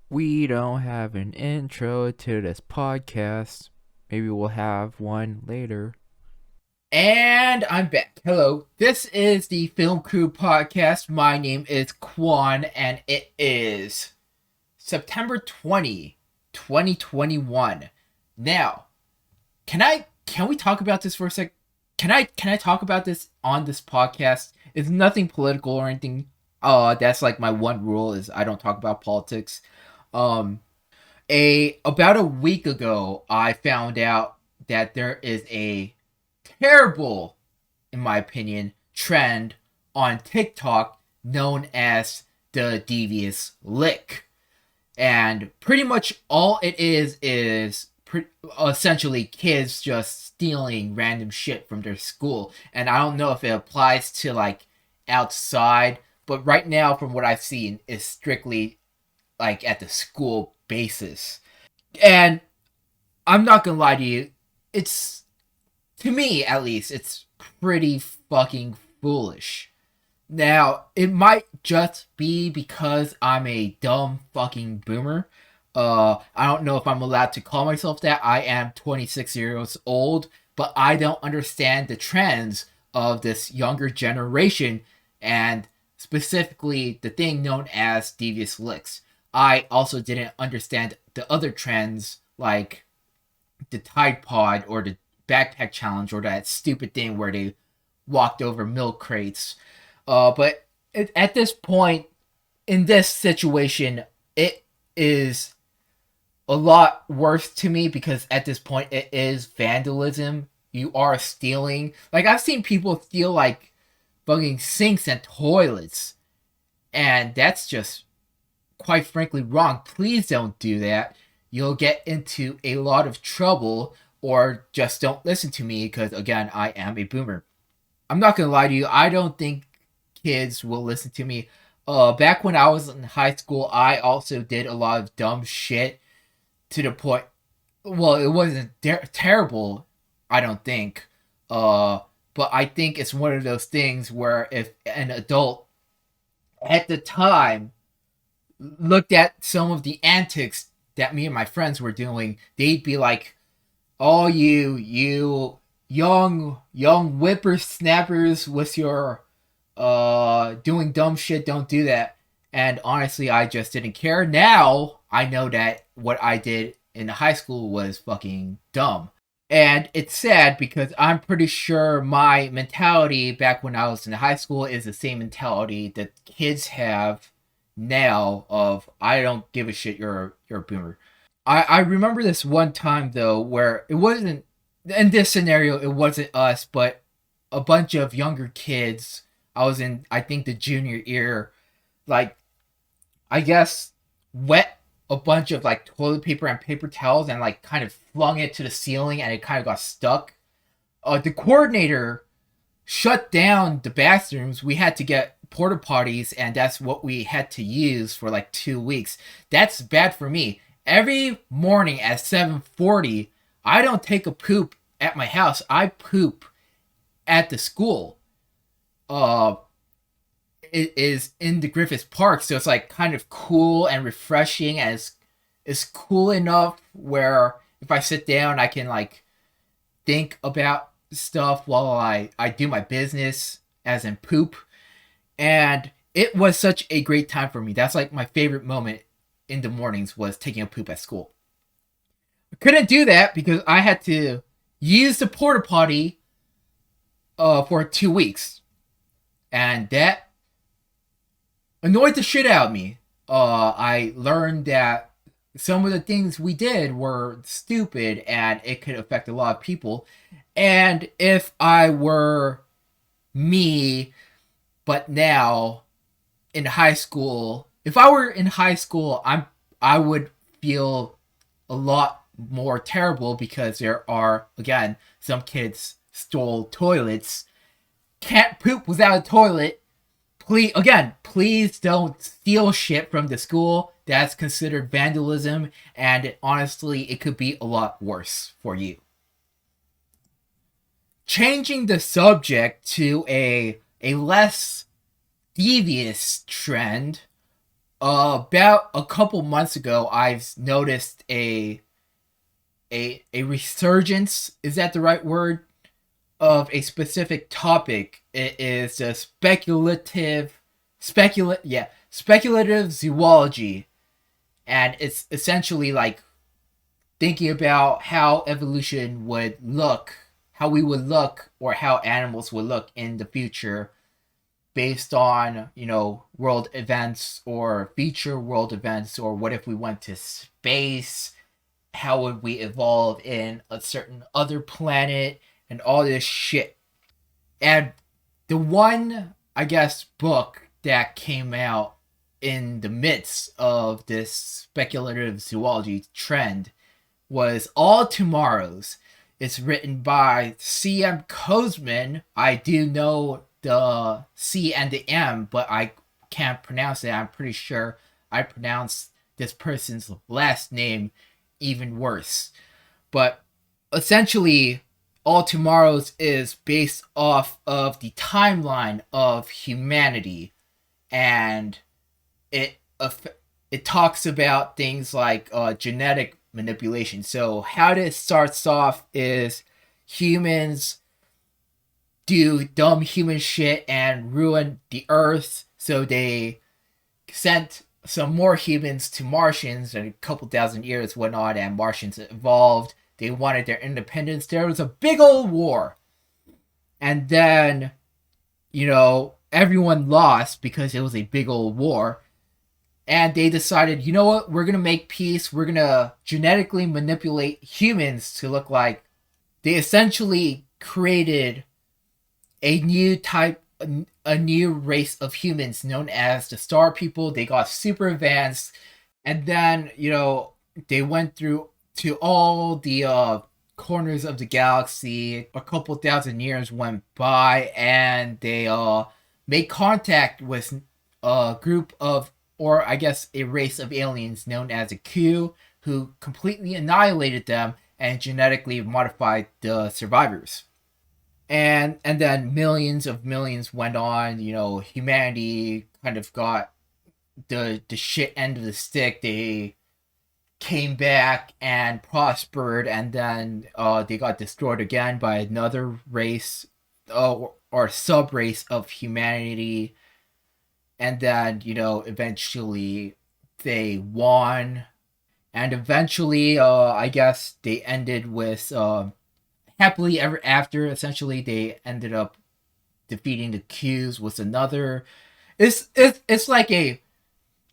We don't have an intro to this podcast. Maybe we'll have one later. And I'm back. Hello. This is the Film Crew Podcast. My name is Quan, and it is September 2021. Now, can we talk about this for a sec? Can I talk about this on this podcast? It's nothing political or anything. That's like my one rule is I don't talk about politics. Um a About a week ago, I found out that there is a terrible, in my opinion, trend on TikTok known as the Devious lick. And pretty much all it is essentially kids just stealing random shit from their school. And I don't know if it applies to like outside, but right now, from what I've seen, is strictly like at the school basis. And I'm not gonna lie to you, it's, to me at least, it's pretty fucking foolish. Now, it might just be because I'm a dumb fucking boomer. I don't know if I'm allowed to call myself that. I am 26 years old, but I don't understand the trends of this younger generation and specifically the thing known as devious licks. I also didn't understand the other trends like the Tide Pod or the backpack challenge or that stupid thing where they walked over milk crates. But at this point, in this situation, it is a lot worse to me because at this point, it is vandalism. You are stealing. Like, I've seen people steal, like, fucking sinks and toilets. And that's just, quite frankly, wrong. Please don't do that. You'll get into a lot of trouble or just don't listen to me because, again, I am a boomer. I'm not gonna lie to you. I don't think kids will listen to me. Back when I was in high school, I also did a lot of dumb shit to the point. Well, it wasn't terrible, I don't think. Uh, but I think it's one of those things where if an adult at the time looked at some of the antics that me and my friends were doing, they'd be like, "Oh, you young whippersnappers with your doing dumb shit, don't do that." And honestly, I just didn't care. Now I know that what I did in high school was fucking dumb. And it's sad because I'm pretty sure my mentality back when I was in high school is the same mentality that kids have now of I don't give a shit, you're a boomer. I remember this one time though where it wasn't, in this scenario it wasn't us, but a bunch of younger kids. I was in, I think, the junior year, like, I guess, wet a bunch of like toilet paper and paper towels and like kind of flung it to the ceiling and it kind of got stuck. The coordinator shut down the bathrooms. We had to get porta potties, and that's what we had to use for like 2 weeks. That's bad for me. Every morning at 7:40, I don't take a poop at my house. I poop at the school. Uh, it is in the Griffith Park, so it's like kind of cool and refreshing, and it's cool enough where if I sit down, I can like think about stuff while I do my business, as in poop. And it was such a great time for me. That's like my favorite moment in the mornings was taking a poop at school. I couldn't do that because I had to use the porta potty for 2 weeks, and that annoyed the shit out of me. I learned that some of the things we did were stupid and it could affect a lot of people. And if I were me, but now in high school, if I were in high school, I would feel a lot more terrible because there are, again, some kids stole toilets, can't poop without a toilet. Please don't steal shit from the school. That's considered vandalism, and honestly, it could be a lot worse for you. Changing the subject to a less devious trend, About a couple months ago, I've noticed a resurgence. Is that the right word? Of a specific topic. It is the speculative zoology, and it's essentially like thinking about how evolution would look, how we would look, or how animals would look in the future based on, world events or future world events, or what if we went to space, how would we evolve in a certain other planet, and all this shit. And the one, I guess, book that came out in the midst of this speculative zoology trend was All Tomorrows. It's written by C.M. Cosman. I do know the C and the M, but I can't pronounce it. I'm pretty sure I pronounced this person's last name even worse. But essentially, All Tomorrows is based off of the timeline of humanity, and it it talks about things like genetic manipulation. So how this starts off is humans do dumb human shit and ruin the earth, so they sent some more humans to Martians, and a couple thousand years went on and Martians evolved. They wanted their independence. There was a big old war. And then, everyone lost because it was a big old war. And they decided, you know what, we're going to make peace. We're going to genetically manipulate humans to look like. They essentially created a new type, a new race of humans known as the Star People. They got super advanced. And then, they went through to all the corners of the galaxy. A couple thousand years went by, and they made contact with a group of, or I guess a race of aliens known as a Q, who completely annihilated them and genetically modified the survivors. And then millions of millions went on. Humanity kind of got the shit end of the stick. They came back and prospered, and then they got destroyed again by another race, or sub race of humanity. And then, eventually they won. And eventually, I guess they ended with happily ever after. Essentially, they ended up defeating the Qs with another. It's like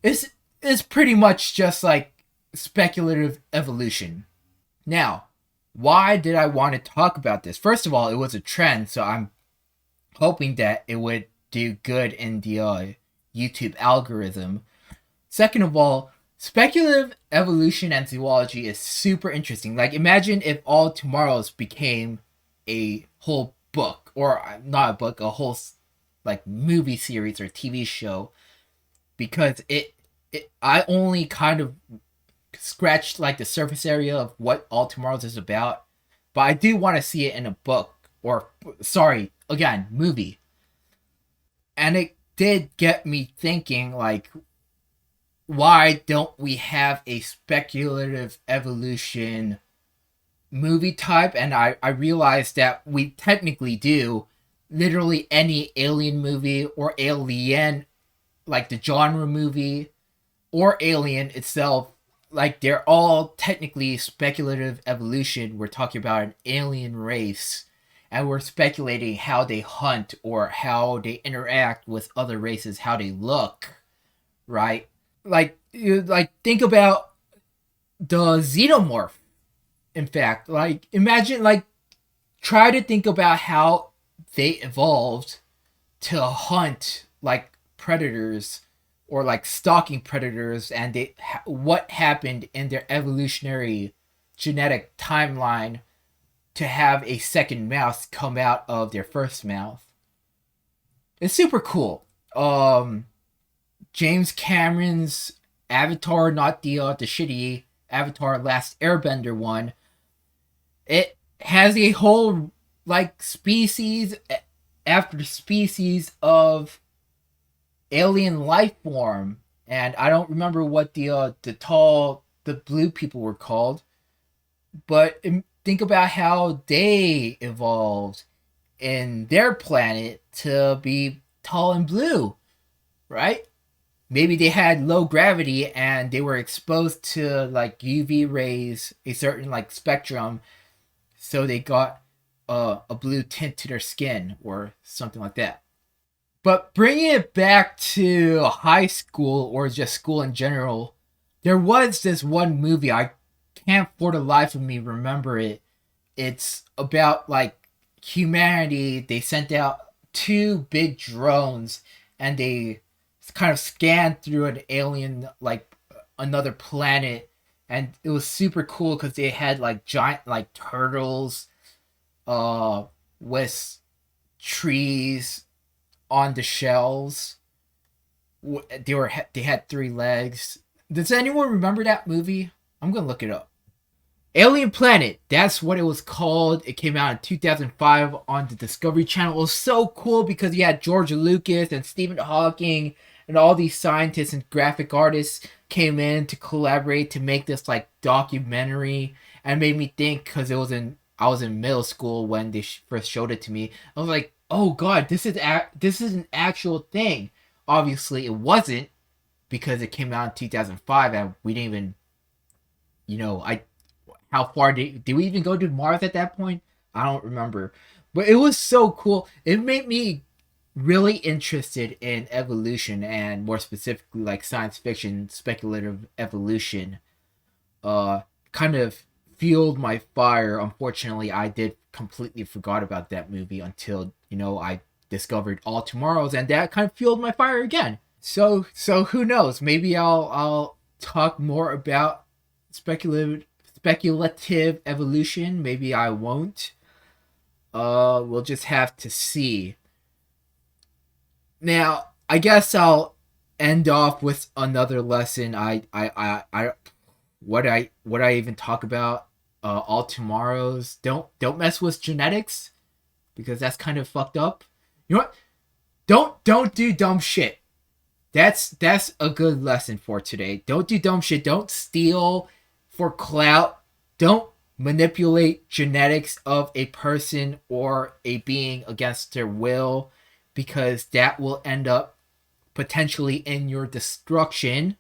it's pretty much just like speculative evolution. Now, why did I want to talk about this? First of all, it was a trend, so I'm hoping that it would do good in the YouTube algorithm. Second of all, speculative evolution and zoology is super interesting. Like, imagine if All Tomorrows became a whole book, or not a book, a whole like movie series or TV show, because I only kind of scratched like the surface area of what All Tomorrows is about, but I do want to see it in a book, or sorry, again, movie. And it did get me thinking, like, why don't we have a speculative evolution movie type? And I realized that we technically do. Literally any alien movie, or alien, like the genre movie, or Alien itself, like, they're all technically speculative evolution. We're talking about an alien race, and we're speculating how they hunt, or how they interact with other races, how they look, right? Like, think about the xenomorph. In fact, like, imagine, like, try to think about how they evolved to hunt like predators, or like stalking predators, and what happened in their evolutionary genetic timeline to have a second mouth come out of their first mouth. It's super cool. James Cameron's Avatar, not the shitty Avatar Last Airbender one, it has a whole like species after species of alien life form, and I don't remember what the blue people were called, but think about how they evolved in their planet to be tall and blue, right? Maybe they had low gravity and they were exposed to like UV rays, a certain like spectrum, so they got a blue tint to their skin or something like that. But bringing it back to high school or just school in general, there was this one movie I can't for the life of me remember it. It's about like humanity. They sent out two big drones and they kind of scanned through an alien like another planet, and it was super cool because they had like giant like turtles uh with trees on the shelves. They had three legs. Does anyone remember that movie? I'm gonna look it up. Alien Planet. That's what it was called. It came out in 2005 on the Discovery Channel. It was so cool because you had George Lucas and Stephen Hawking and all these scientists and graphic artists came in to collaborate to make this like documentary, and it made me think because it was in I was in middle school when they first showed it to me. I was like, oh god, this is an actual thing. Obviously, it wasn't because it came out in 2005 and we didn't even, I how far did we even go to Mars at that point? I don't remember. But it was so cool. It made me really interested in evolution and more specifically like science fiction, speculative evolution. Kind of fueled my fire. Unfortunately, I did completely forgot about that movie until, I discovered All Tomorrows, and that kind of fueled my fire again. So who knows? Maybe I'll talk more about speculative evolution. Maybe I won't. We'll just have to see. Now, I guess I'll end off with another lesson. What I even talk about? All tomorrows. Don't mess with genetics because that's kind of fucked up. You know what? Don't do dumb shit. That's a good lesson for today. Don't do dumb shit. Don't steal for clout. Don't manipulate genetics of a person or a being against their will, because that will end up potentially in your destruction.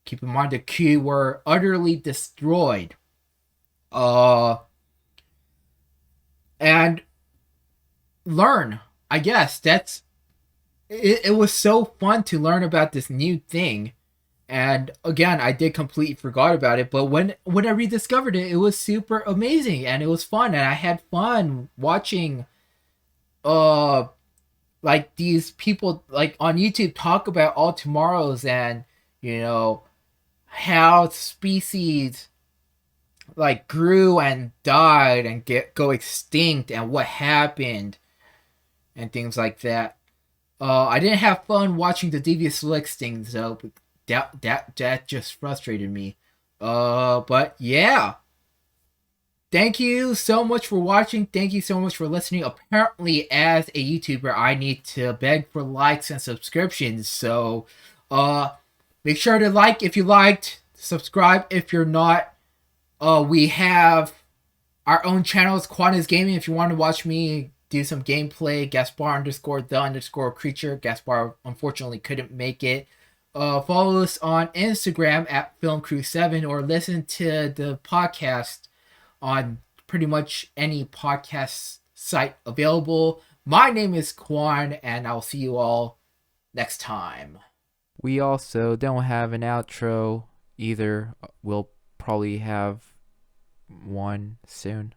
Keep in mind the Q were utterly destroyed. Uh and learn. I guess that's it was so fun to learn about this new thing. And again, I did completely forgot about it, but when I rediscovered it, it was super amazing and it was fun, and I had fun watching uh like these people like on YouTube talk about all tomorrows, and you know how species like grew and died and go extinct and what happened and things like that. I didn't have fun watching the Devious things though. That just frustrated me. But yeah. Thank you so much for watching. Thank you so much for listening. Apparently, as a YouTuber, I need to beg for likes and subscriptions. So, uh, make sure to like if you liked, subscribe if you're not. We have our own channels, Quanta's Gaming. If you want to watch me do some gameplay, Gaspar underscore the underscore creature. Gaspar unfortunately couldn't make it. Follow us on Instagram at Film Crew 7, or listen to the podcast on pretty much any podcast site available. My name is Quan, and I'll see you all next time. We also don't have an outro either. We'll probably have one soon.